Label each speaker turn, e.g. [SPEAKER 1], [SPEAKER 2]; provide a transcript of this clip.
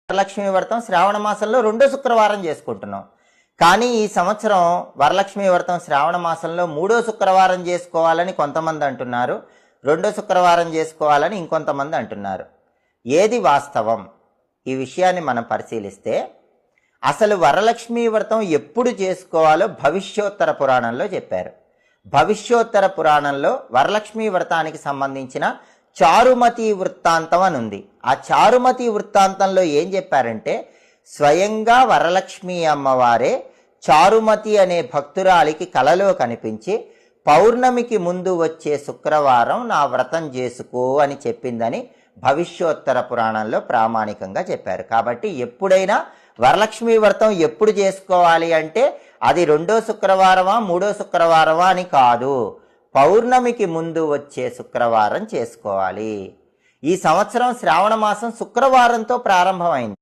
[SPEAKER 1] వరలక్ష్మి వ్రతం శ్రావణ మాసంలో రెండో శుక్రవారం చేసుకుంటున్నాం. కానీ ఈ సంవత్సరం వరలక్ష్మి వ్రతం శ్రావణ మాసంలో మూడో శుక్రవారం చేసుకోవాలని కొంతమంది అంటున్నారు, రెండో శుక్రవారం చేసుకోవాలని ఇంకొంతమంది అంటున్నారు. ఏది వాస్తవం? ఈ విషయాన్ని మనం పరిశీలిస్తే అసలు వరలక్ష్మి వ్రతం ఎప్పుడు చేసుకోవాలో భవిష్యోత్తర పురాణంలో చెప్పారు. భవిష్యోత్తర పురాణంలో వరలక్ష్మి వ్రతానికి సంబంధించిన చారుమతి వృత్తాంతం అని ఉంది. ఆ చారుమతి వృత్తాంతంలో ఏం చెప్పారంటే, స్వయంగా వరలక్ష్మి అమ్మవారే చారుమతి అనే భక్తురాలికి కలలో కనిపించి పౌర్ణమికి ముందు వచ్చే శుక్రవారం నా వ్రతం చేసుకో అని చెప్పిందని భవిష్యోత్తర పురాణంలో ప్రామాణికంగా చెప్పారు. కాబట్టి ఎప్పుడైనా వరలక్ష్మి వ్రతం ఎప్పుడు చేసుకోవాలి అంటే అది రెండో శుక్రవారమా మూడో శుక్రవారమా అని కాదు, పౌర్ణమికి ముందు వచ్చే శుక్రవారం చేసుకోవాలి. ఈ సంవత్సరం శ్రావణ మాసం శుక్రవారంతో ప్రారంభమైంది.